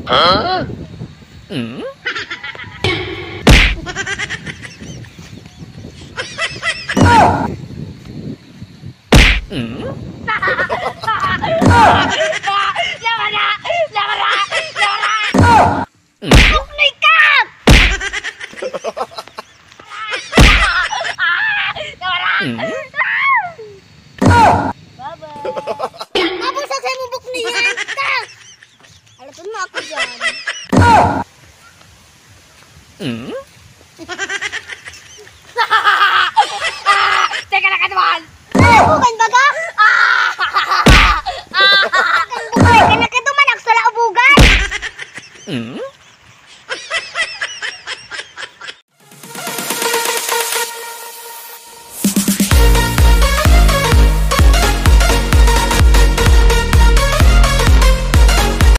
Huh? Hmm? Hmm? Lawan na! Lawan na! Lawan na! Buknoy ka! Lawan na! Bye-bye! Tapos sa sa'yo mo buknoy yan! Alatun mo ako dyan. Hmm? Teka lang ka naman! Bukan baga? Bukan ka na ka duman, aksala ubugan! Hmm?